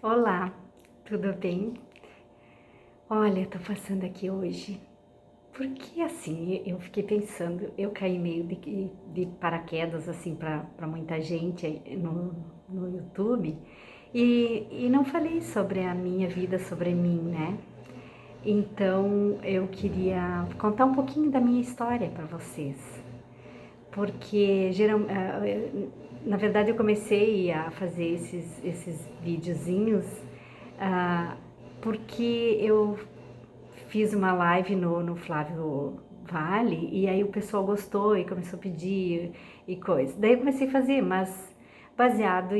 Olá, tudo bem? Olha, tô passando aqui hoje porque assim, eu fiquei pensando, eu caí meio de paraquedas assim para muita gente aí no YouTube e não falei sobre a minha vida, sobre mim, né? Então eu queria contar um pouquinho da minha história para vocês, porque na verdade eu comecei a fazer esses videozinhos ah, porque eu fiz uma live no Flávio Vale e aí o pessoal gostou e começou a pedir e coisa. Daí eu comecei a fazer, mas baseado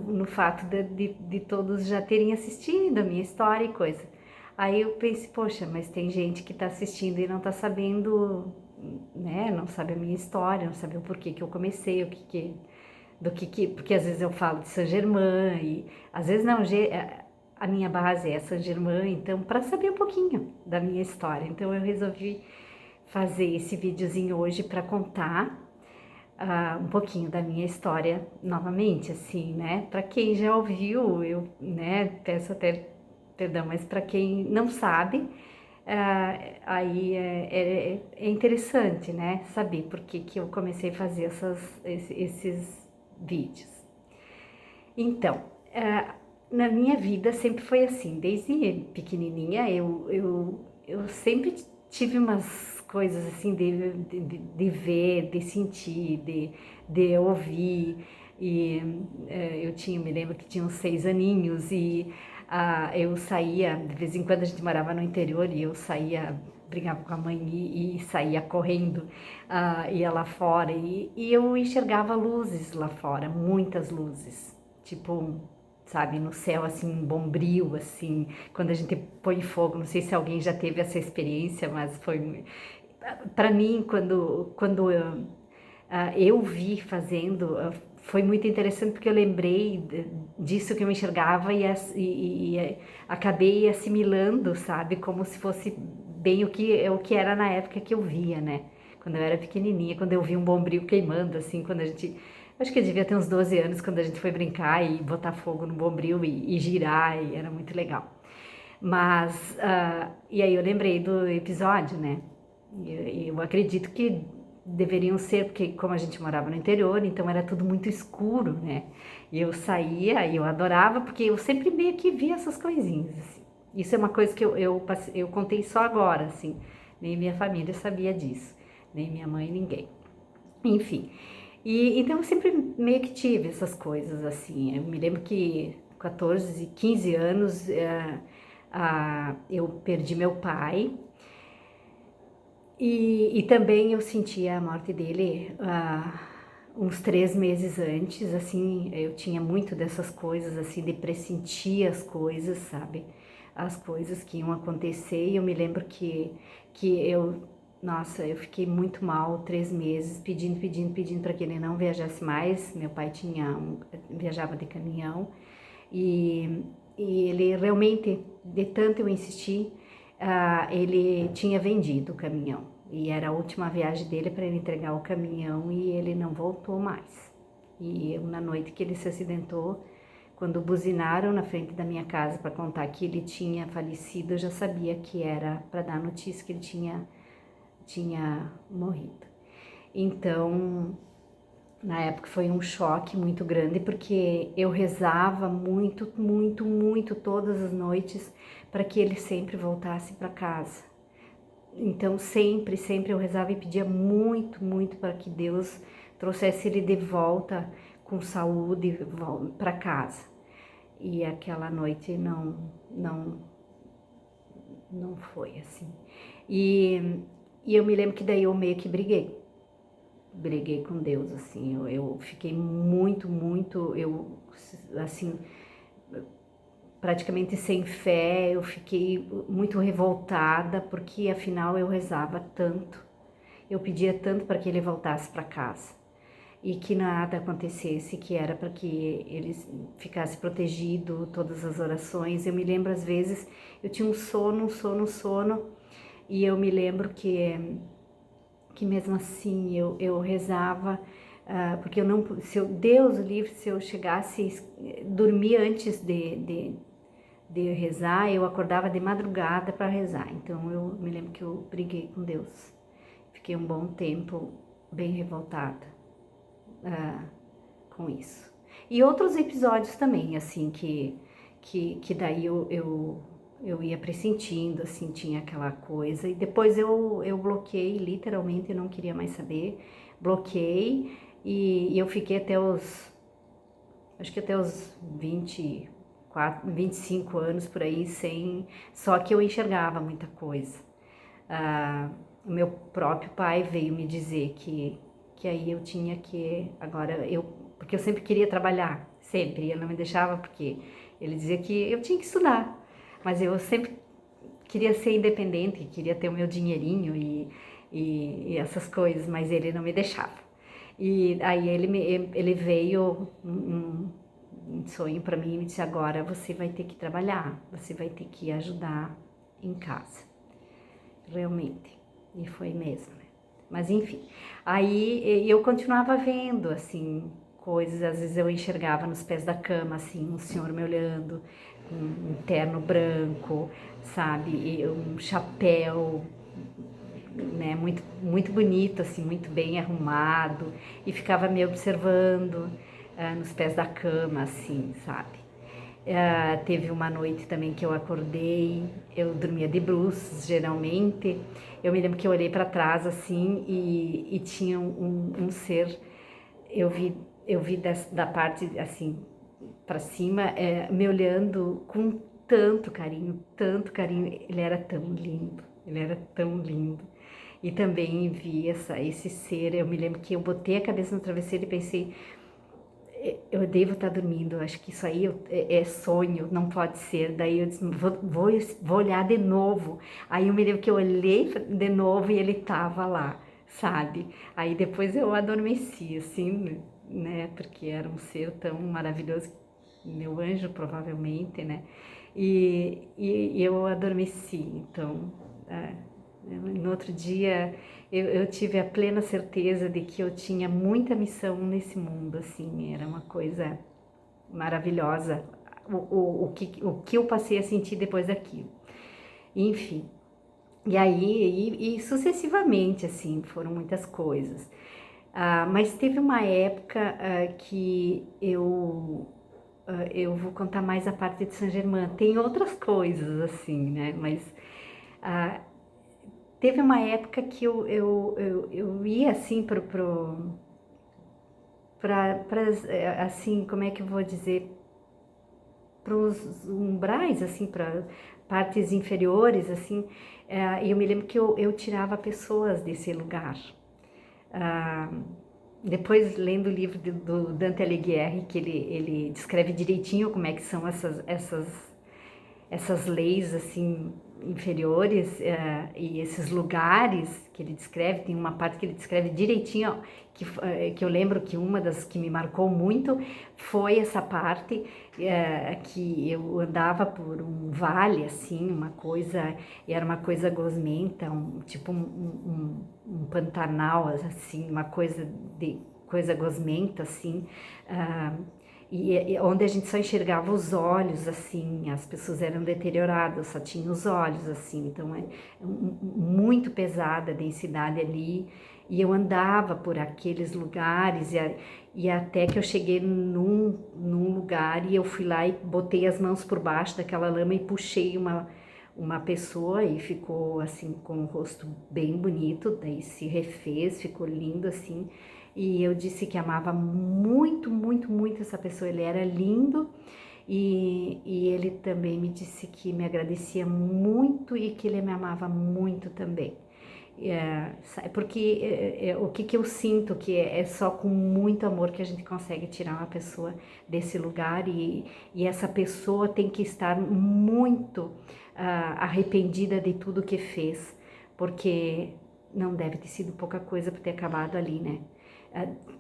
no fato de todos já terem assistido a minha história e coisa. Aí eu pensei, poxa, mas tem gente que está assistindo e não está sabendo, né? Não sabe a minha história, não sabe o porquê que eu comecei, porque às vezes eu falo de Saint Germain e às vezes não, a minha base é Saint Germain, então para saber um pouquinho da minha história, então eu resolvi fazer esse videozinho hoje para contar um pouquinho da minha história novamente, assim, né? Para quem já ouviu, eu, né, peço até perdão, mas para quem não sabe, aí é interessante, né? Saber por que eu comecei a fazer esses vídeos. Então, na minha vida sempre foi assim, desde pequenininha eu sempre tive umas coisas assim de ver, de sentir, de ouvir. E me lembro que tinha uns 6 aninhos e eu saía, de vez em quando a gente morava no interior e eu saía, brincava com a mãe e saía correndo, ia lá fora e eu enxergava luzes lá fora, muitas luzes, tipo, sabe, no céu assim, um bombril assim, quando a gente põe fogo, não sei se alguém já teve essa experiência, mas foi para mim quando eu vi fazendo, foi muito interessante porque eu lembrei disso que eu enxergava e acabei assimilando, sabe, como se fosse bem o que era na época que eu via, né? Quando eu era pequenininha, quando eu vi um bombril queimando, assim, quando a gente. Acho que eu devia ter uns 12 anos quando a gente foi brincar e botar fogo no bombril e girar, e era muito legal. Mas, e aí eu lembrei do episódio, né? Eu acredito que deveriam ser, porque como a gente morava no interior, então era tudo muito escuro, né? E eu saía e eu adorava, porque eu sempre meio que via essas coisinhas, assim. Isso é uma coisa que eu contei só agora, assim. Nem minha família sabia disso, nem minha mãe, ninguém. Enfim, então eu sempre meio que tive essas coisas, assim. Eu me lembro que 14, 15 anos eu perdi meu pai e também eu senti a morte dele uns 3 meses antes, assim, eu tinha muito dessas coisas, assim, de pressentir as coisas, sabe? As coisas que iam acontecer e eu me lembro nossa, eu fiquei muito mal 3 meses, pedindo para que ele não viajasse mais. Meu pai viajava de caminhão e, e ele realmente, de tanto eu insistir, ele tinha vendido o caminhão. E era a última viagem dele para ele entregar o caminhão e ele não voltou mais. E na noite que ele se acidentou, quando buzinaram na frente da minha casa para contar que ele tinha falecido, eu já sabia que era para dar notícia que ele tinha morrido. Então, na época foi um choque muito grande porque eu rezava muito, muito, muito todas as noites para que ele sempre voltasse para casa. Então sempre, sempre eu rezava e pedia muito, muito para que Deus trouxesse ele de volta com saúde para casa. E aquela noite não foi assim. E eu me lembro que daí eu meio que briguei com Deus, assim, eu fiquei muito, muito, assim, praticamente sem fé, eu fiquei muito revoltada, porque afinal eu rezava tanto, eu pedia tanto para que ele voltasse para casa, e que nada acontecesse, que era para que ele ficasse protegido, todas as orações. Eu me lembro às vezes, eu tinha um sono, e eu me lembro que mesmo assim eu rezava porque eu não, se eu, Deus o livre, se eu chegasse, dormir antes de rezar, eu acordava de madrugada para rezar. Então eu me lembro que eu briguei com Deus. Fiquei um bom tempo bem revoltada com isso. E outros episódios também, assim, que daí eu ia pressentindo, assim, tinha aquela coisa. E depois eu bloqueei, literalmente, eu não queria mais saber. Bloqueei e eu fiquei acho que até os 25 anos por aí, só que eu enxergava muita coisa. O meu próprio pai veio me dizer que aí eu tinha que, porque eu sempre queria trabalhar, sempre, ele não me deixava porque ele dizia que eu tinha que estudar, mas eu sempre queria ser independente, queria ter o meu dinheirinho e essas coisas, mas ele não me deixava. E aí ele veio um sonho para mim e me disse: agora você vai ter que trabalhar, você vai ter que ajudar em casa. Realmente, e foi mesmo, né? Mas enfim, aí eu continuava vendo, assim, coisas, às vezes eu enxergava nos pés da cama, assim, um senhor me olhando, com um terno branco, sabe, e um chapéu, né, muito, muito bonito, assim, muito bem arrumado, e ficava me observando nos pés da cama, assim, sabe. Teve uma noite também que eu acordei, eu dormia de bruços, geralmente. Eu me lembro que eu olhei para trás assim e tinha um ser. Eu vi, da parte assim para cima, me olhando com tanto carinho, tanto carinho. Ele era tão lindo, ele era tão lindo. E também vi esse ser. Eu me lembro que eu botei a cabeça no travesseiro e pensei: eu devo estar dormindo, acho que isso aí é sonho, não pode ser. Daí eu disse: vou olhar de novo. Aí eu me lembro que eu olhei de novo e ele estava lá, sabe? Aí depois eu adormeci, assim, né? Porque era um ser tão maravilhoso, meu anjo provavelmente, né? E eu adormeci, então... No outro dia eu tive a plena certeza de que eu tinha muita missão nesse mundo, assim, era uma coisa maravilhosa o que eu passei a sentir depois daquilo. Enfim, e aí e sucessivamente, assim, foram muitas coisas. Mas teve uma época que eu vou contar mais a parte de Saint Germain. Tem outras coisas, assim, né? Mas teve uma época que eu ia assim assim, como é que eu vou dizer, para os umbrais, assim, para partes inferiores, assim, e eu me lembro que eu tirava pessoas desse lugar. Depois, lendo o livro do Dante Alighieri, que ele descreve direitinho como é que são essas leis assim inferiores e esses lugares que ele descreve, tem uma parte que ele descreve direitinho, que eu lembro que uma das que me marcou muito foi essa parte que eu andava por um vale, assim, uma coisa, e era uma coisa gosmenta, tipo um pantanal, assim, uma coisa de coisa gosmenta, assim, e onde a gente só enxergava os olhos, assim, as pessoas eram deterioradas, só tinha os olhos, assim, então muito pesada a densidade ali, e eu andava por aqueles lugares, e até que eu cheguei num lugar, e eu fui lá e botei as mãos por baixo daquela lama e puxei uma pessoa, e ficou, assim, com o rosto bem bonito, daí se refez, ficou lindo, assim. E eu disse que amava muito, muito, muito essa pessoa, ele era lindo, e ele também me disse que me agradecia muito e que ele me amava muito também. Porque o que eu sinto que é só com muito amor que a gente consegue tirar uma pessoa desse lugar, e essa pessoa tem que estar muito arrependida de tudo que fez, porque não deve ter sido pouca coisa para ter acabado ali, né?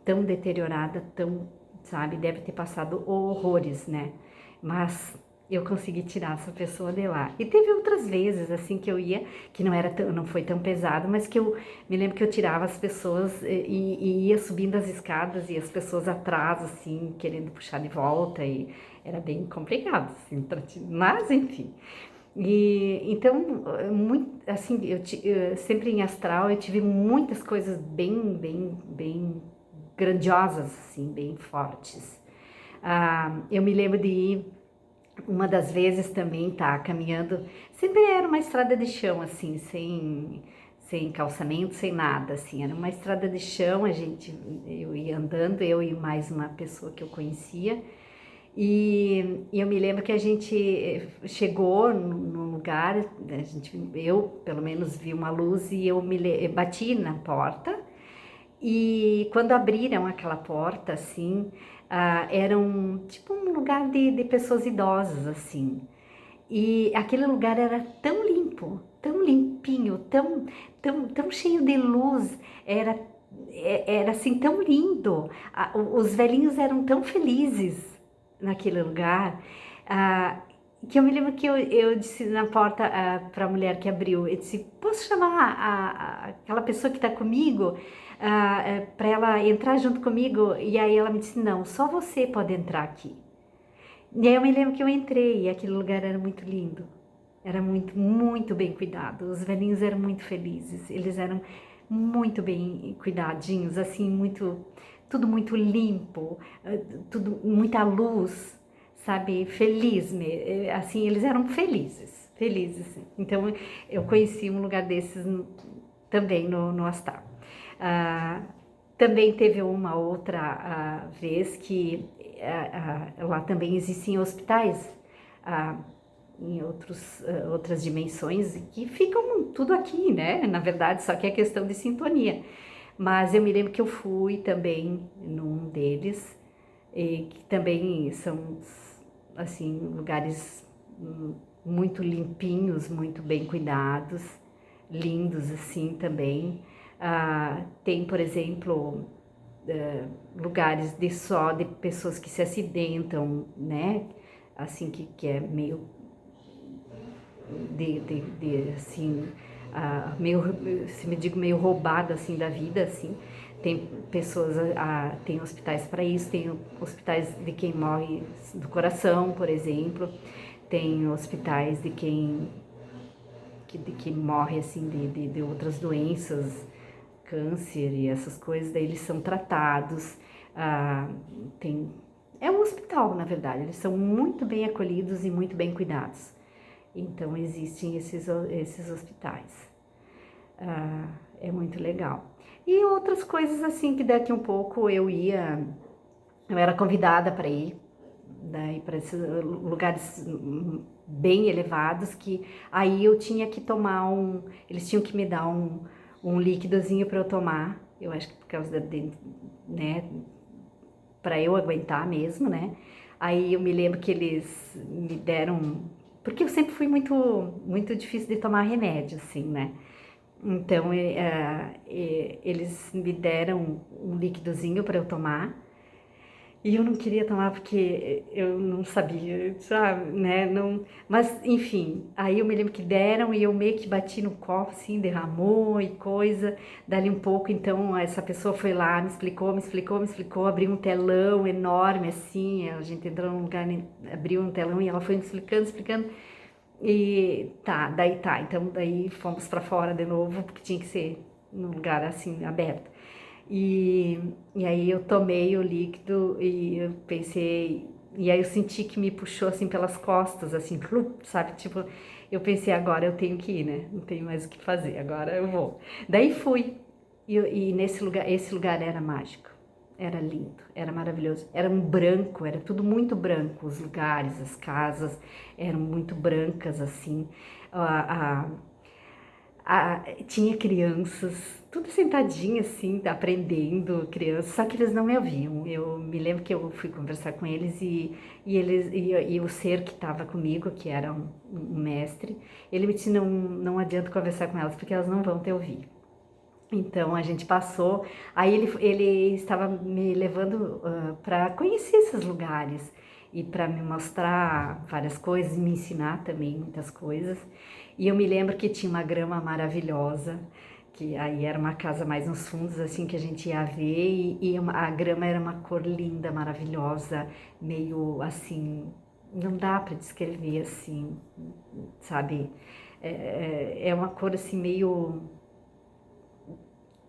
Tão deteriorada, sabe, deve ter passado horrores, né? Mas eu consegui tirar essa pessoa de lá. E teve outras vezes, assim, que eu ia, que não foi tão pesado, mas que eu me lembro que eu tirava as pessoas e ia subindo as escadas e as pessoas atrás, assim, querendo puxar de volta, e era bem complicado, assim, mas enfim. E então, muito, assim, sempre em astral eu tive muitas coisas bem grandiosas, assim, bem fortes. Eu me lembro de ir uma das vezes também, tá, caminhando, sempre era uma estrada de chão, assim, sem calçamento, sem nada, assim, era uma estrada de chão, eu ia andando, eu e mais uma pessoa que eu conhecia, e eu me lembro que a gente chegou no lugar, eu pelo menos vi uma luz e eu bati na porta, e quando abriram aquela porta, assim, era tipo um lugar de pessoas idosas, assim. E aquele lugar era tão limpo, tão limpinho, tão cheio de luz, era assim tão lindo. Os velhinhos eram tão felizes naquele lugar, ah, que eu me lembro que eu disse na porta para a mulher que abriu, eu disse, posso chamar aquela pessoa que está comigo para ela entrar junto comigo? E aí ela me disse, não, só você pode entrar aqui. E aí eu me lembro que eu entrei e aquele lugar era muito lindo. Era muito bem cuidado. Os velhinhos eram muito felizes. Eles eram muito bem cuidadinhos, assim, tudo muito limpo, tudo, muita luz, sabe? Assim, eles eram felizes. Então, eu conheci um lugar desses também no Astral. Também teve uma outra vez que lá também existem hospitais em outras dimensões que ficam tudo aqui, né? Na verdade, só que é questão de sintonia. Mas eu me lembro que eu fui também num deles, que também são, assim, lugares muito limpinhos, muito bem cuidados, lindos assim também. Tem, por exemplo, lugares só de pessoas que se acidentam, né? Assim, que é meio assim, se me digo meio roubada assim da vida, assim. Tem pessoas, tem hospitais para isso, tem hospitais de quem morre do coração, por exemplo, tem hospitais de quem que morre assim de outras doenças, câncer e essas coisas, daí eles são tratados, é um hospital, na verdade, eles são muito bem acolhidos e muito bem cuidados. Então existem esses hospitais. É muito legal. E outras coisas assim que daqui um pouco eu era convidada para ir, daí para esses lugares bem elevados, que aí eu tinha que tomar eles tinham que me dar um líquidozinho para eu tomar, eu acho que por causa né, para eu aguentar mesmo, né? Aí eu me lembro que eles me deram, porque eu sempre fui muito difícil de tomar remédio, assim, né? Então eles me deram um líquidozinho para eu tomar. E eu não queria tomar porque eu não sabia, sabe, né? Não, mas, enfim, aí eu me lembro que deram e eu meio que bati no copo, assim, derramou e coisa. Dali um pouco, então, essa pessoa foi lá, me explicou, abriu um telão enorme, assim, a gente entrou num lugar, abriu um telão e ela foi me explicando. E então daí fomos pra fora de novo, porque tinha que ser num lugar, assim, aberto. E aí eu tomei o líquido e eu pensei, e aí eu senti que me puxou assim pelas costas, assim, sabe? Tipo, eu pensei, agora eu tenho que ir, né? Não tenho mais o que fazer, agora eu vou. Daí fui, e esse lugar era mágico, era lindo, era maravilhoso, era um branco, era tudo muito branco, os lugares, as casas eram muito brancas, assim, tinha crianças, tudo sentadinha assim, aprendendo, crianças, só que eles não me ouviam. Eu me lembro que eu fui conversar com eles e o ser que estava comigo, que era um mestre, ele me disse, não adianta conversar com elas, porque elas não vão te ouvir. Então a gente passou, aí ele estava me levando para conhecer esses lugares. e para me mostrar várias coisas, me ensinar também muitas coisas. E eu me lembro que tinha uma grama maravilhosa, que aí era uma casa mais nos fundos, assim, que a gente ia ver, e a grama era uma cor linda, maravilhosa, meio assim, não dá para descrever assim, sabe? É uma cor assim meio...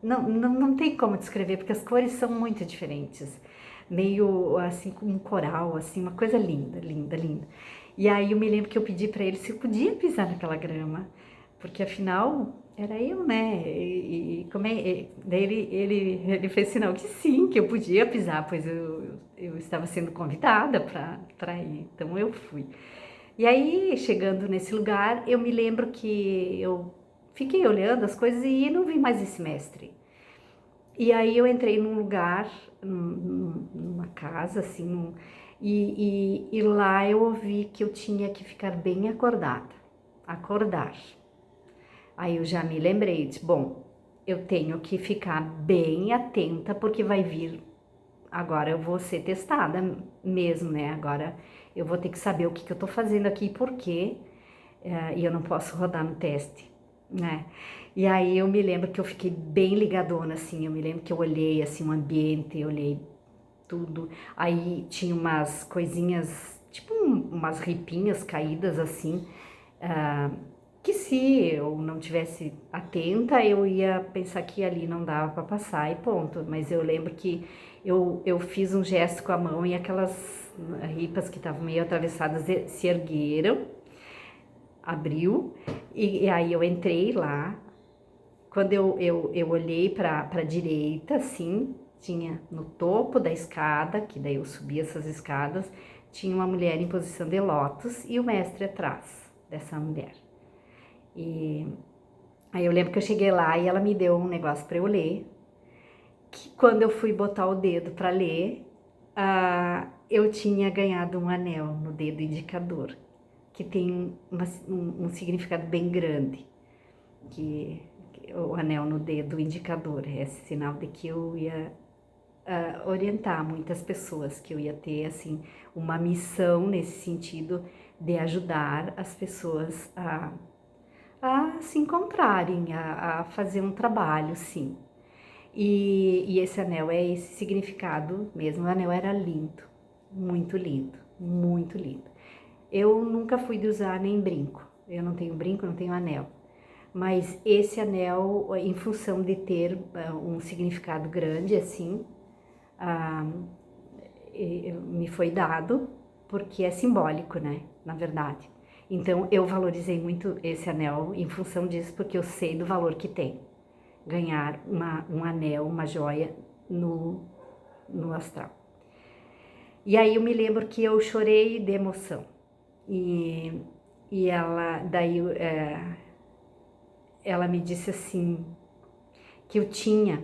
Não tem como descrever, porque as cores são muito diferentes. Meio assim, com um coral, assim, uma coisa linda, linda, linda. E aí eu me lembro que eu pedi para ele se eu podia pisar naquela grama, porque afinal era eu, né? E como é, daí ele fez sinal que sim, que eu podia pisar, pois eu estava sendo convidada para ir, então eu fui. E aí, chegando nesse lugar, eu me lembro que eu fiquei olhando as coisas e não vi mais esse mestre. E aí eu entrei num lugar, numa casa, assim, e lá eu ouvi que eu tinha que ficar bem acordada, acordar. Aí eu já me lembrei, disse, bom, eu tenho que ficar bem atenta porque vai vir, agora eu vou ser testada mesmo, né? Agora eu vou ter que saber o que eu tô fazendo aqui e por quê, e eu não posso rodar no teste, né? E aí eu me lembro que eu fiquei bem ligadona, assim, eu me lembro que eu olhei, assim, o ambiente, eu olhei tudo, aí tinha umas coisinhas, tipo umas ripinhas caídas, assim, que se eu não tivesse atenta, eu ia pensar que ali não dava para passar e ponto, mas eu lembro que eu fiz um gesto com a mão e aquelas ripas que estavam meio atravessadas se ergueram, abriu, e aí eu entrei lá. Quando eu olhei para a direita, assim, tinha no topo da escada, que daí eu subi essas escadas, tinha uma mulher em posição de lótus e o mestre atrás dessa mulher. E aí eu lembro que eu cheguei lá e ela me deu um negócio para eu ler, que quando eu fui botar o dedo para ler, eu tinha ganhado um anel no dedo indicador, que tem um significado bem grande, que o anel no dedo indicador é esse sinal de que eu ia orientar muitas pessoas, que eu ia ter assim uma missão nesse sentido de ajudar as pessoas a se encontrarem, a fazer um trabalho, sim. E esse anel é esse significado mesmo. O anel era lindo, muito lindo, muito lindo. Eu nunca fui de usar nem brinco. Eu não tenho brinco, não tenho anel. Mas esse anel, em função de ter um significado grande, assim, me foi dado, porque é simbólico, né? Na verdade. Então, eu valorizei muito esse anel em função disso, porque eu sei do valor que tem. Ganhar um anel, uma joia no astral. E aí eu me lembro que eu chorei de emoção. E ela, daí, ela me disse assim, que eu tinha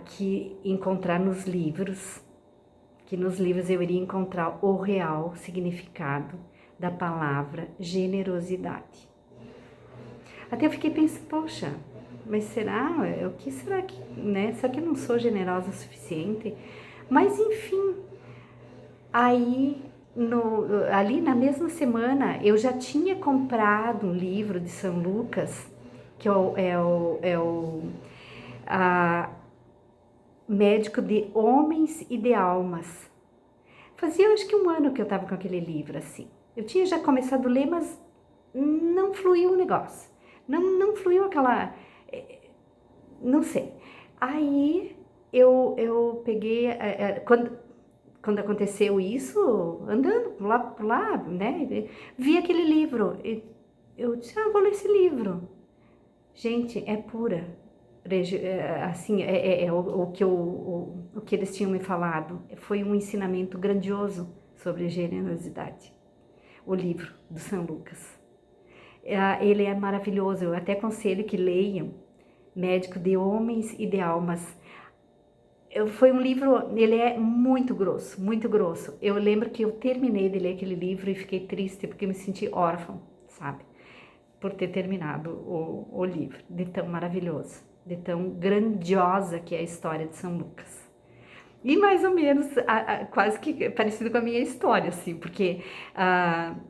que encontrar nos livros, que nos livros eu iria encontrar o real significado da palavra generosidade. Até eu fiquei pensando, poxa, mas será? O que será que, né? Será que eu não sou generosa o suficiente? Mas enfim, aí ali na mesma semana eu já tinha comprado um livro de São Lucas, que é o Médico de Homens e de Almas. Fazia acho que um ano que eu estava com aquele livro, assim. Eu tinha já começado a ler, mas não fluiu o negócio. Não fluiu aquela... Não sei. Aí eu peguei... Quando aconteceu isso, andando por lá, né? Vi aquele livro. E eu disse, vou ler esse livro. Gente, é pura. Assim, o que eles tinham me falado. Foi um ensinamento grandioso sobre generosidade. O livro do São Lucas. Ele é maravilhoso, eu até aconselho que leiam Médico de Homens e de Almas. Foi um livro, ele é muito grosso, muito grosso. Eu lembro que eu terminei de ler aquele livro e fiquei triste porque eu me senti órfã, sabe? Por ter terminado o livro, de tão maravilhoso, de tão grandiosa que é a história de São Lucas. E mais ou menos, quase que parecido com a minha história, assim, porque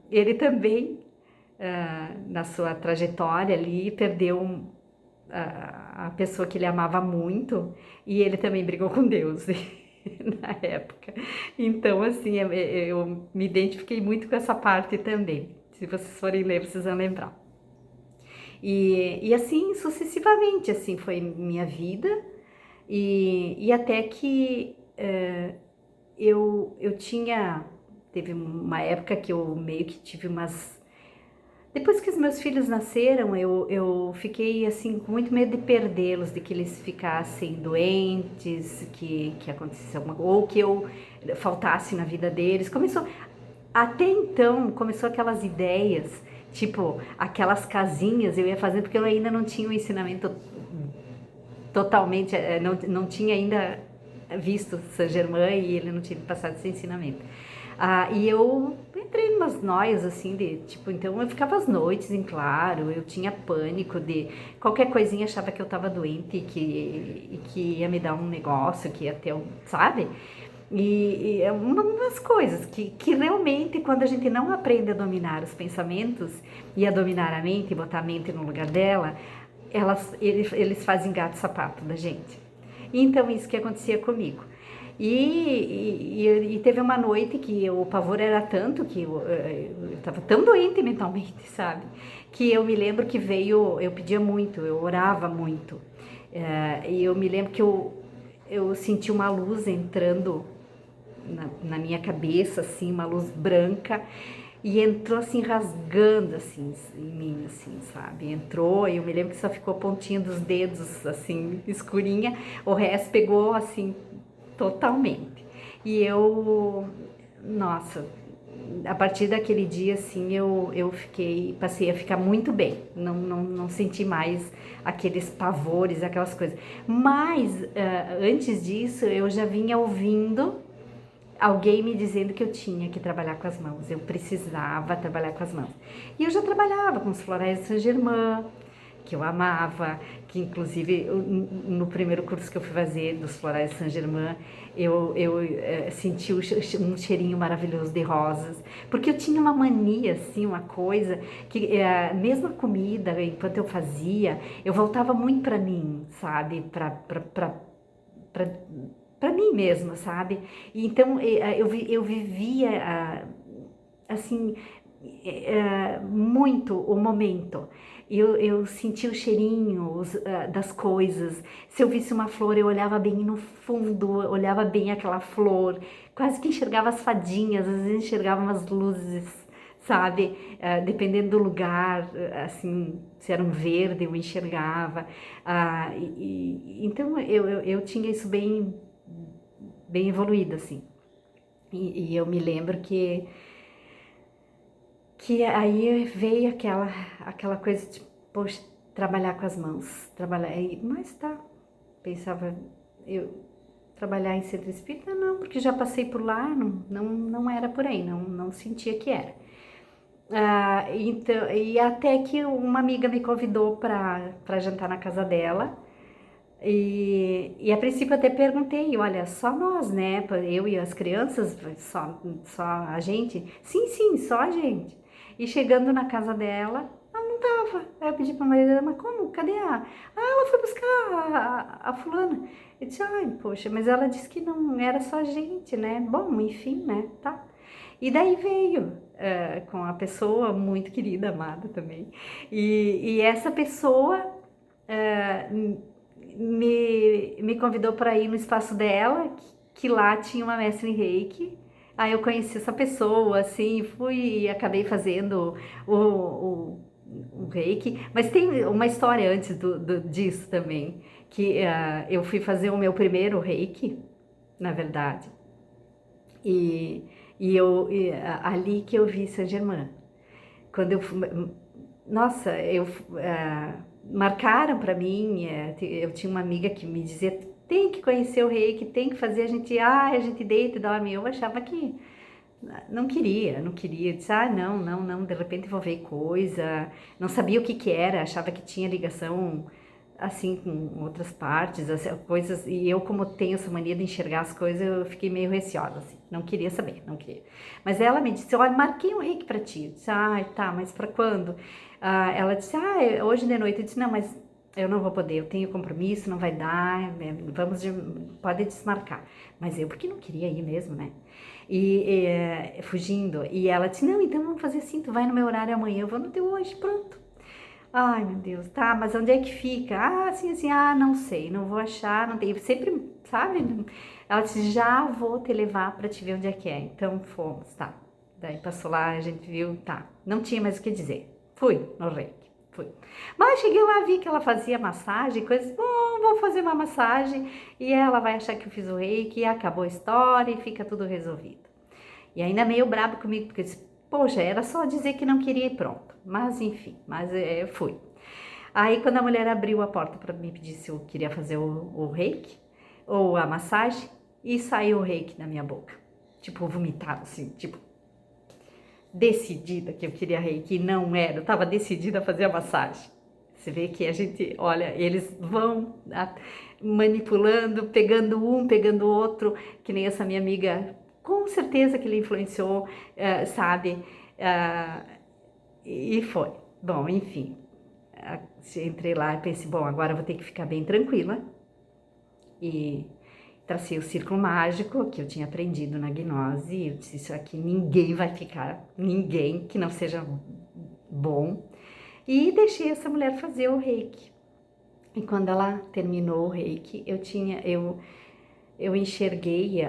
ele também, na sua trajetória ali, perdeu a pessoa que ele amava muito, e ele também brigou com Deus na época. Então, assim, eu me identifiquei muito com essa parte também. Se vocês forem ler, vocês vão lembrar. E assim, sucessivamente, assim, foi minha vida. E até que eu tinha... Teve uma época que eu meio que tive umas... Depois que os meus filhos nasceram, eu fiquei assim com muito medo de perdê-los, de que eles ficassem doentes, que acontecesse alguma coisa, ou que eu faltasse na vida deles. Até então, começou aquelas ideias, tipo, aquelas casinhas eu ia fazendo, porque eu ainda não tinha o ensinamento totalmente, não tinha ainda visto Saint-Germain e ele não tinha passado esse ensinamento. E eu entrei em umas noias assim de tipo, então eu ficava às noites em claro, eu tinha pânico de qualquer coisinha, achava que eu tava doente e que ia me dar um negócio, que ia ter um, sabe? E é umas coisas que realmente, quando a gente não aprende a dominar os pensamentos e a dominar a mente, botar a mente no lugar dela, eles fazem gato e sapato da gente. E então isso que acontecia comigo. E teve uma noite que o pavor era tanto que eu estava tão doente mentalmente, sabe? Que eu me lembro que eu pedia muito, eu orava muito. E eu me lembro que eu senti uma luz entrando na minha cabeça, assim, uma luz branca, e entrou assim, rasgando assim, em mim, assim, sabe? Entrou, e eu me lembro que só ficou a pontinha dos dedos, assim, escurinha, o resto pegou, assim, totalmente. E nossa, a partir daquele dia, assim, passei a ficar muito bem, não senti mais aqueles pavores, aquelas coisas. Mas, antes disso, eu já vinha ouvindo alguém me dizendo que eu tinha que trabalhar com as mãos, eu precisava trabalhar com as mãos. E eu já trabalhava com os florais de Saint-Germain, que eu amava, que inclusive no primeiro curso que eu fui fazer dos florais de Saint-Germain, eu senti um cheirinho maravilhoso de rosas, porque eu tinha uma mania, assim, uma coisa, que mesmo a comida, enquanto eu fazia, eu voltava muito para mim, sabe, para mim mesma, sabe? Então eu vivia assim muito o momento. Eu sentia o cheirinho das coisas. Se eu visse uma flor, eu olhava bem no fundo, olhava bem aquela flor, quase que enxergava as fadinhas, às vezes enxergava umas luzes, sabe? Dependendo do lugar, assim, se era um verde, eu enxergava. Então eu tinha isso bem evoluído, assim. E eu me lembro que aí veio aquela coisa de, poxa, trabalhar com as mãos, mas tá, pensava, eu trabalhar em centro espírita, não, porque já passei por lá, não era por aí, não sentia que era. Então, e até que uma amiga me convidou para jantar na casa dela, e a princípio até perguntei, olha, só nós, né? Eu e as crianças, só a gente? Sim, só a gente. E chegando na casa dela, ela não tava. Aí eu pedi pra Maria dela, mas como? Cadê ela foi buscar a fulana. Eu disse, ai, poxa, mas ela disse que não era só a gente, né? Bom, enfim, né? Tá. E daí veio com a pessoa muito querida, amada também. E essa pessoa me convidou para ir no espaço dela, que lá tinha uma mestre em Reiki. Aí eu conheci essa pessoa, assim, fui e acabei fazendo o Reiki. Mas tem uma história antes disso também, que eu fui fazer o meu primeiro Reiki, na verdade. E, ali que eu vi Saint-Germain. Quando eu nossa, marcaram para mim, eu tinha uma amiga que me dizia, tem que conhecer o reiki, tem que fazer, a gente deita e dorme. Eu achava que não queria, disse, não, de repente vou ver coisa, não sabia o que era, achava que tinha ligação assim, com outras partes, assim, coisas, e eu como tenho essa mania de enxergar as coisas, eu fiquei meio receosa, assim, não queria saber, não queria. Mas ela me disse, olha, marquei um reiki pra ti. Eu disse, tá, mas pra quando? Ela disse, hoje de noite. Eu disse, não, mas eu não vou poder, eu tenho compromisso, não vai dar, pode desmarcar. Mas eu, porque não queria ir mesmo, né? Fugindo. E ela disse, não, então vamos fazer assim, tu vai no meu horário amanhã, eu vou no teu hoje, pronto. Ai, meu Deus, tá, mas onde é que fica? Assim, não sei, não vou achar, não tem, sempre, sabe? Ela disse, já vou te levar pra te ver onde é que é. Então fomos, tá. Daí passou lá, a gente viu, tá, não tinha mais o que dizer. Fui no reiki, fui. Mas cheguei lá, vi que ela fazia massagem, coisas, bom, vou fazer uma massagem e ela vai achar que eu fiz o reiki e acabou a história e fica tudo resolvido. E ainda meio brabo comigo, porque eu disse, poxa, era só dizer que não queria ir, pronto. Mas enfim, fui. Aí quando a mulher abriu a porta para me pedir se eu queria fazer o reiki, ou a massagem, e saiu o reiki na minha boca. Tipo, vomitado assim, tipo, decidida que eu queria reiki, e não era, eu tava decidida a fazer a massagem. Você vê que a gente, olha, eles vão manipulando, pegando um, pegando o outro, que nem essa minha amiga, com certeza que ele influenciou, sabe? E foi. Bom, enfim, entrei lá e pensei, bom, agora eu vou ter que ficar bem tranquila. E tracei o círculo mágico que eu tinha aprendido na gnose. Eu disse, isso aqui ninguém vai ficar, ninguém que não seja bom. E deixei essa mulher fazer o reiki. E quando ela terminou o reiki, eu enxerguei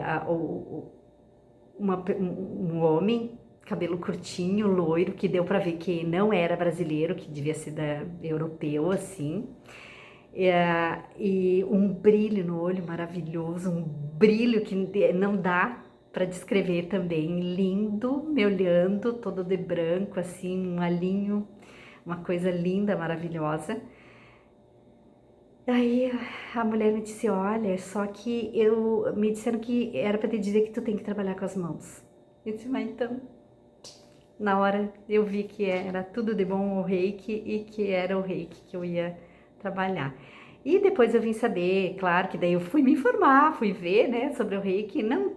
um homem, cabelo curtinho, loiro, que deu para ver que não era brasileiro, que devia ser europeu, assim. E um brilho no olho maravilhoso, um brilho que não dá para descrever também, lindo, me olhando, todo de branco, assim, um alinho, uma coisa linda, maravilhosa. Aí a mulher me disse, olha, só que me disseram que era para te dizer que tu tem que trabalhar com as mãos. Eu disse, mas então, na hora eu vi que era tudo de bom o reiki e que era o reiki que eu ia trabalhar. E depois eu vim saber, claro, que daí eu fui me informar, fui ver, né, sobre o reiki, não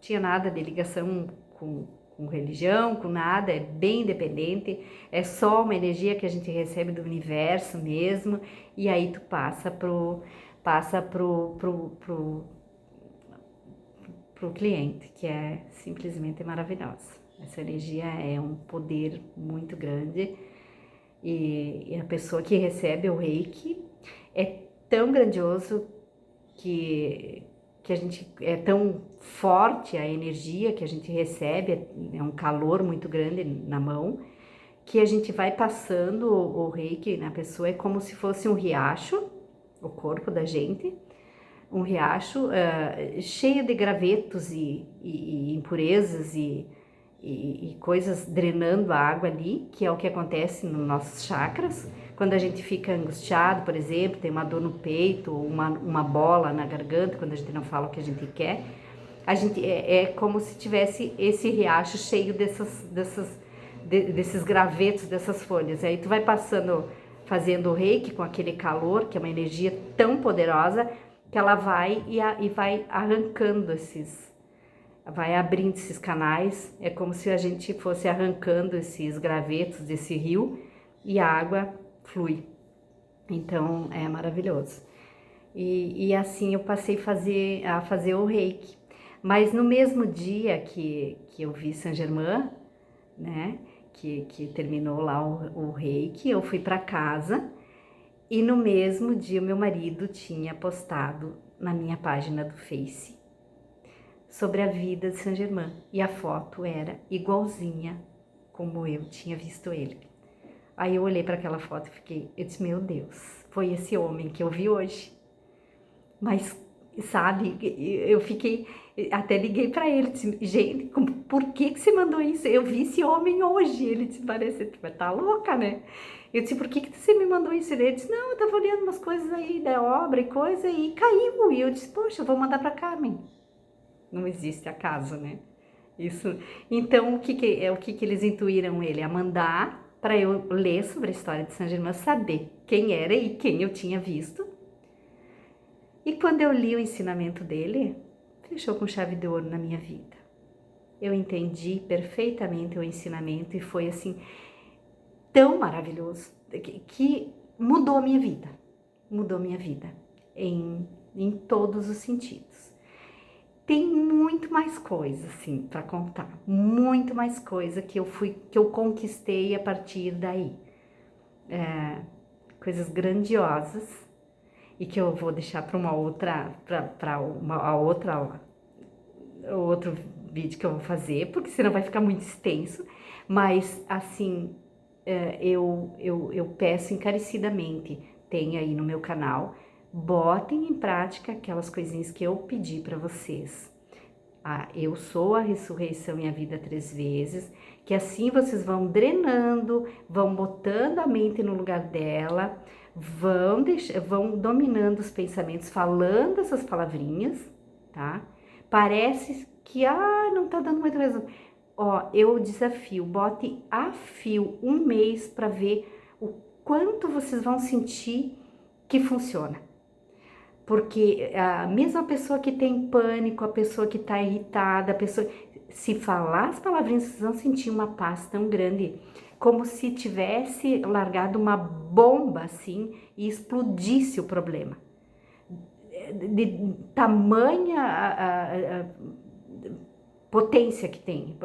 tinha nada de ligação com religião, com nada, é bem independente, é só uma energia que a gente recebe do universo mesmo, e aí tu passa pro cliente, que é simplesmente maravilhosa. Essa energia é um poder muito grande e a pessoa que recebe o reiki é tão grandioso que a gente é tão forte a energia que a gente recebe, é um calor muito grande na mão, que a gente vai passando o reiki na pessoa, é como se fosse um riacho, o corpo da gente, um riacho cheio de gravetos e impurezas e coisas drenando a água ali, que é o que acontece nos nossos chakras. Quando a gente fica angustiado, por exemplo, tem uma dor no peito, uma bola na garganta, quando a gente não fala o que a gente quer, a gente é como se tivesse esse riacho cheio desses gravetos, dessas folhas. Aí tu vai passando, fazendo o reiki com aquele calor, que é uma energia tão poderosa, que ela vai e vai arrancando vai abrindo esses canais, é como se a gente fosse arrancando esses gravetos desse rio e a água flui. Então é maravilhoso. E assim eu passei a fazer o reiki. Mas no mesmo dia que eu vi Saint-Germain, né, que terminou lá o reiki, eu fui para casa e no mesmo dia meu marido tinha postado na minha página do Face sobre a vida de Saint-Germain e a foto era igualzinha como eu tinha visto ele. Aí eu olhei para aquela foto e eu disse, meu Deus, foi esse homem que eu vi hoje. Mas, sabe, eu fiquei, até liguei para ele, disse, gente, por que você mandou isso? Eu vi esse homem hoje. Ele disse, parece, tu vai estar louca, né? Eu disse, por que você me mandou isso? Ele disse, não, eu tava olhando umas coisas aí da obra e coisa e caiu. E eu disse, poxa, eu vou mandar para Carmen. Não existe acaso, né? Isso. Então, o que eles intuíram ele? A mandar para eu ler sobre a história de Saint Germain, saber quem era e quem eu tinha visto. E quando eu li o ensinamento dele, fechou com chave de ouro na minha vida. Eu entendi perfeitamente o ensinamento e foi assim tão maravilhoso que mudou a minha vida. Mudou minha vida em todos os sentidos. Tem muito mais coisa assim para contar, muito mais coisa que eu conquistei a partir daí. Coisas grandiosas e que eu vou deixar para uma outra, outro vídeo que eu vou fazer, porque senão vai ficar muito extenso. Mas assim, eu peço encarecidamente, tem aí no meu canal, botem em prática aquelas coisinhas que eu pedi para vocês. Eu sou a ressurreição e a vida 3 vezes, que assim vocês vão drenando, vão botando a mente no lugar dela, vão dominando os pensamentos, falando essas palavrinhas, tá? Parece que, não tá dando muito resultado. Eu desafio, bote a fio 1 mês para ver o quanto vocês vão sentir que funciona. Porque a mesma pessoa que tem pânico, a pessoa que tá irritada, a pessoa, se falar as palavrinhas, vocês vão sentir uma paz tão grande, como se tivesse largado uma bomba assim e explodisse o problema. De tamanha potência que tem,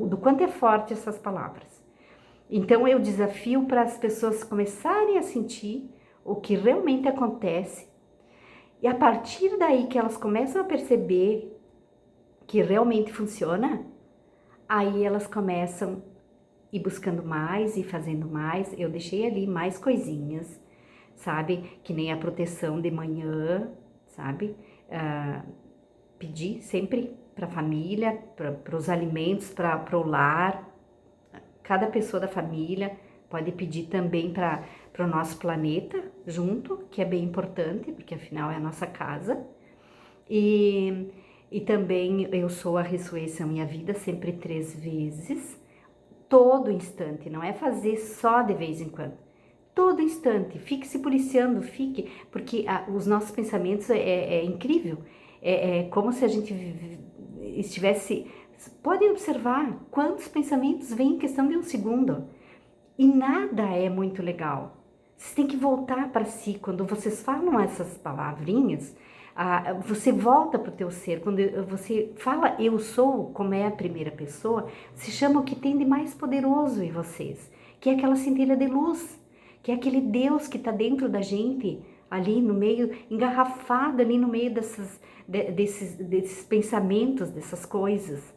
do quanto é forte essas palavras. Então eu desafio para as pessoas começarem a sentir o que realmente acontece, e a partir daí que elas começam a perceber que realmente funciona, aí elas começam a ir buscando mais e fazendo mais. Eu deixei ali mais coisinhas, sabe? Que nem a proteção de manhã, sabe? Pedir sempre para a família, para os alimentos, para o lar. Cada pessoa da família pode pedir também para o nosso planeta junto, que é bem importante, porque afinal é a nossa casa. E também eu sou a ressurreição e a vida, sempre 3 vezes, todo instante, não é fazer só de vez em quando. Todo instante, fique se policiando, porque os nossos pensamentos é incrível. É como se a gente estivesse... Podem observar quantos pensamentos vêm em questão de 1 segundo. E nada é muito legal. Vocês têm que voltar para si. Quando vocês falam essas palavrinhas, você volta para o teu ser. Quando você fala eu sou, como é a primeira pessoa, se chama o que tem de mais poderoso em vocês, que é aquela centelha de luz, que é aquele Deus que está dentro da gente, ali no meio, engarrafado ali no meio desses pensamentos, dessas coisas,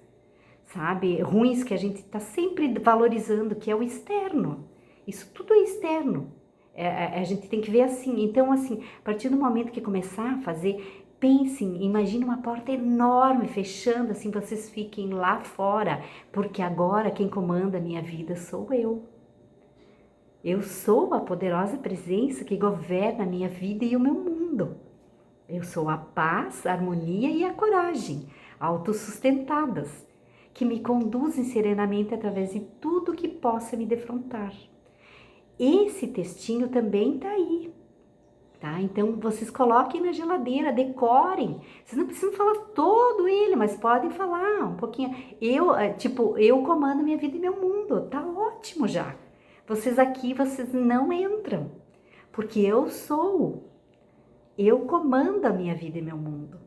sabe, ruins que a gente está sempre valorizando, que é o externo. Isso tudo é externo. A gente tem que ver assim. Então, assim, a partir do momento que começar a fazer, pensem, imagine uma porta enorme fechando, assim, vocês fiquem lá fora, porque agora quem comanda a minha vida sou eu. Eu sou a poderosa presença que governa a minha vida e o meu mundo. Eu sou a paz, a harmonia e a coragem, autossustentadas, que me conduzem serenamente através de tudo que possa me defrontar. Esse textinho também tá aí, tá? Então, vocês coloquem na geladeira, decorem. Vocês não precisam falar todo ele, mas podem falar um pouquinho. Eu comando minha vida e meu mundo, tá ótimo já. Vocês aqui, vocês não entram, porque eu comando a minha vida e meu mundo,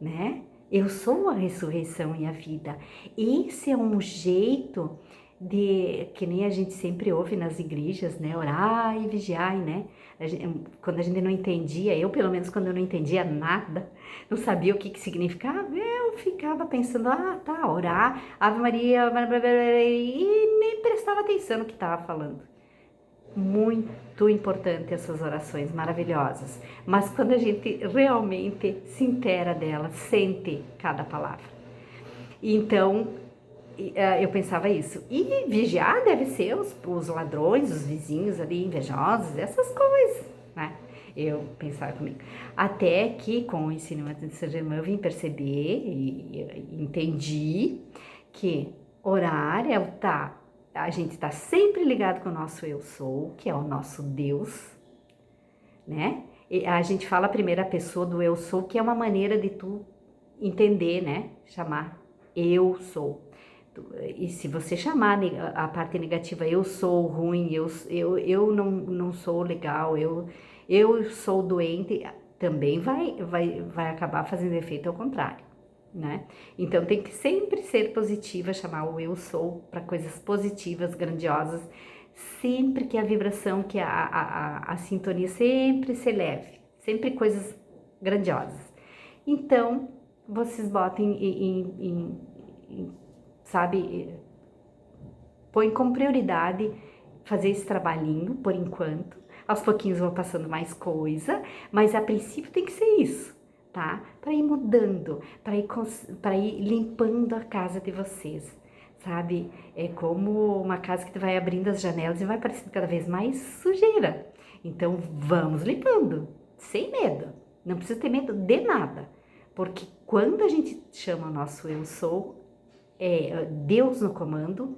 né? Eu sou a ressurreição e a vida. Esse é um jeito que nem a gente sempre ouve nas igrejas, né? Orar e vigiar, né? Quando a gente não entendia, eu pelo menos quando eu não entendia nada, não sabia o que significava, eu ficava pensando, orar, Ave Maria, e nem prestava atenção no que estava falando. Muito importante essas orações maravilhosas, mas quando a gente realmente se inteira delas, sente cada palavra. Então, eu pensava isso. E vigiar deve ser os ladrões, os vizinhos ali invejosos, essas coisas, né? Eu pensava comigo. Até que com o ensinamento de Saint Germain eu vim perceber e entendi que orar é o estar a gente está sempre ligado com o nosso eu sou, que é o nosso Deus, né? E a gente fala a primeira pessoa do eu sou, que é uma maneira de tu entender, né? Chamar eu sou. E se você chamar a parte negativa, eu sou ruim, eu não sou legal, eu sou doente, também vai acabar fazendo efeito ao contrário, né? Então tem que sempre ser positiva, chamar o eu sou para coisas positivas, grandiosas, sempre que a vibração, que a sintonia sempre se eleve, sempre coisas grandiosas. Então, vocês botem sabe, põe como prioridade fazer esse trabalhinho por enquanto. Aos pouquinhos vão passando mais coisa, mas a princípio tem que ser isso, tá? Para ir mudando, para ir limpando a casa de vocês, sabe? É como uma casa que tu vai abrindo as janelas e vai parecendo cada vez mais sujeira. Então vamos limpando, sem medo. Não precisa ter medo de nada, porque quando a gente chama o nosso eu sou, é Deus no comando,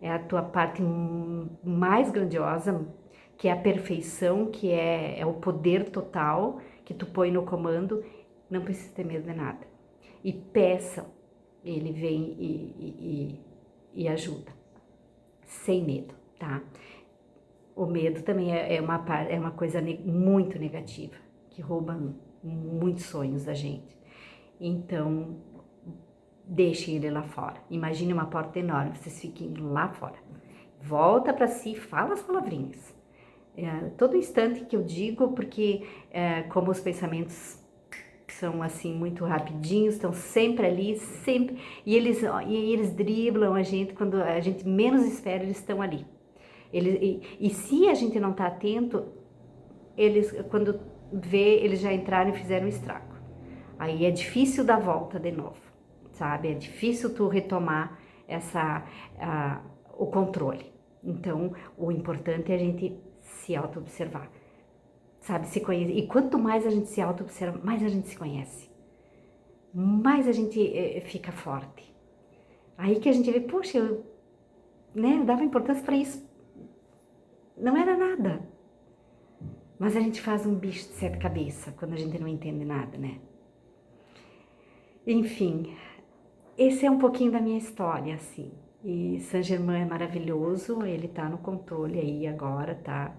é a tua parte mais grandiosa, que é a perfeição, que é o poder total que tu põe no comando, não precisa ter medo de nada. E peça, ele vem e ajuda, sem medo, tá? O medo também é uma coisa muito negativa, que rouba muitos sonhos da gente. Então, deixe ele lá fora. Imagine uma porta enorme, vocês fiquem lá fora. Volta para si, fala as palavrinhas. Todo instante que eu digo, porque como os pensamentos são assim muito rapidinhos, estão sempre ali, sempre, e eles driblam a gente quando a gente menos espera, eles estão ali. E se a gente não está atento, eles quando vê, eles já entraram e fizeram um estrago. Aí é difícil dar volta de novo, sabe? É difícil tu retomar o controle. Então, o importante é a gente se auto-observar, sabe? Se conhecer. E quanto mais a gente se auto-observa, mais a gente se conhece, mais a gente fica forte. Aí que a gente vê, poxa, eu dava importância para isso, não era nada. Mas a gente faz um bicho de sete cabeças quando a gente não entende nada, né? Enfim, esse é um pouquinho da minha história, assim. E Saint Germain é maravilhoso, ele tá no controle aí agora, tá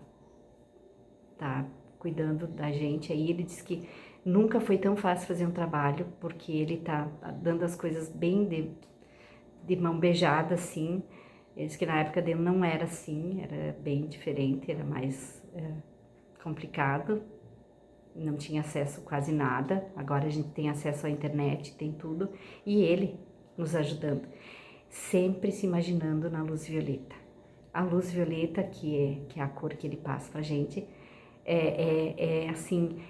cuidando da gente aí. Ele disse que nunca foi tão fácil fazer um trabalho, porque ele tá dando as coisas bem de mão beijada, assim. Ele disse que na época dele não era assim, era bem diferente, era mais complicado. Não tinha acesso quase nada, agora a gente tem acesso à internet, tem tudo, e ele nos ajudando, sempre se imaginando na luz violeta. A luz violeta, que é a cor que ele passa pra gente, assim,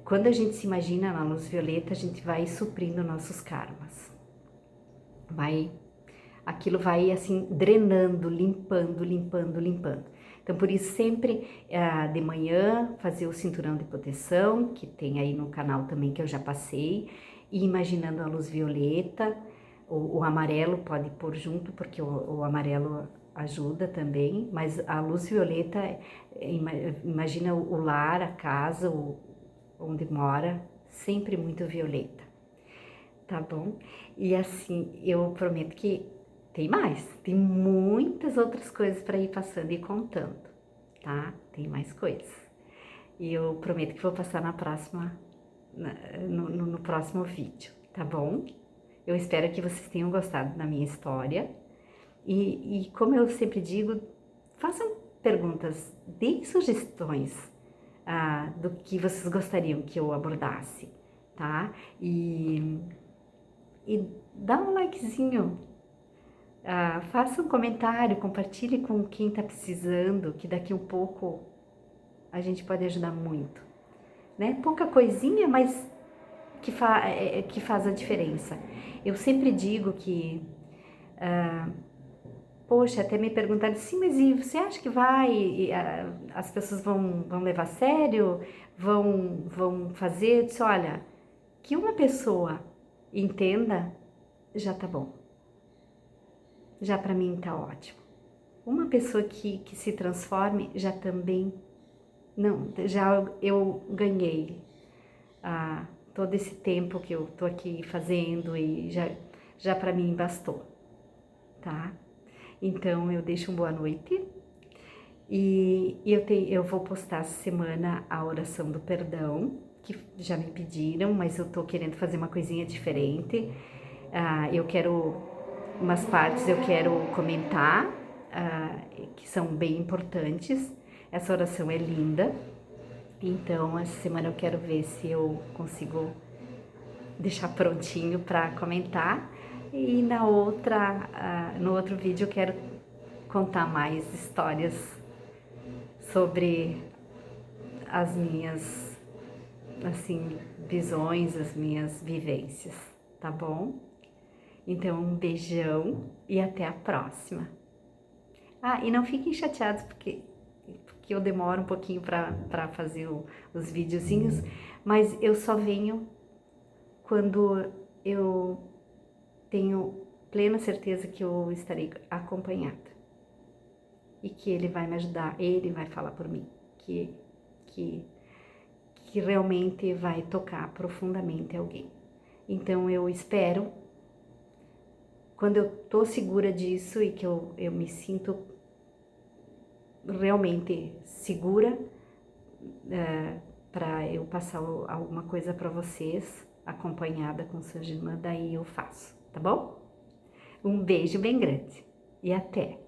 quando a gente se imagina na luz violeta, a gente vai suprindo nossos karmas, aquilo vai assim, drenando, limpando. Então, por isso, sempre de manhã, fazer o cinturão de proteção, que tem aí no canal também, que eu já passei, e imaginando a luz violeta, o amarelo pode pôr junto, porque o amarelo ajuda também, mas a luz violeta, imagina o lar, a casa, onde mora, sempre muito violeta, tá bom? E assim, eu prometo que tem mais, tem muitas outras coisas para ir passando e contando, tá? Tem mais coisas. E eu prometo que vou passar no próximo vídeo, tá bom? Eu espero que vocês tenham gostado da minha história. E como eu sempre digo, façam perguntas, deem sugestões do que vocês gostariam que eu abordasse, tá? E dá um likezinho. Faça um comentário, compartilhe com quem está precisando, que daqui um pouco a gente pode ajudar muito, né? Pouca coisinha, mas que faz a diferença. Eu sempre digo que, poxa, até me perguntaram, sim, mas e você acha que as pessoas vão levar a sério, vão fazer? Eu disse, olha, que uma pessoa entenda, já tá bom. já para mim tá ótimo. Uma pessoa que se transforme já também, não, já eu ganhei todo esse tempo que eu tô aqui fazendo e já para mim bastou, tá? Então eu deixo uma boa noite e eu vou postar essa semana a oração do perdão, que já me pediram, mas eu tô querendo fazer uma coisinha diferente. Eu quero, umas partes eu quero comentar, que são bem importantes. Essa oração é linda, então essa semana eu quero ver se eu consigo deixar prontinho para comentar. E no outro vídeo eu quero contar mais histórias sobre as minhas, assim, visões, as minhas vivências, tá bom? Então, um beijão e até a próxima. E não fiquem chateados porque eu demoro um pouquinho para fazer os videozinhos, mas eu só venho quando eu tenho plena certeza que eu estarei acompanhada e que ele vai me ajudar, ele vai falar por mim, que realmente vai tocar profundamente alguém. Então eu espero, quando eu tô segura disso e que eu me sinto realmente segura para eu passar alguma coisa para vocês, acompanhada com sua irmã, daí eu faço, tá bom? Um beijo bem grande e até!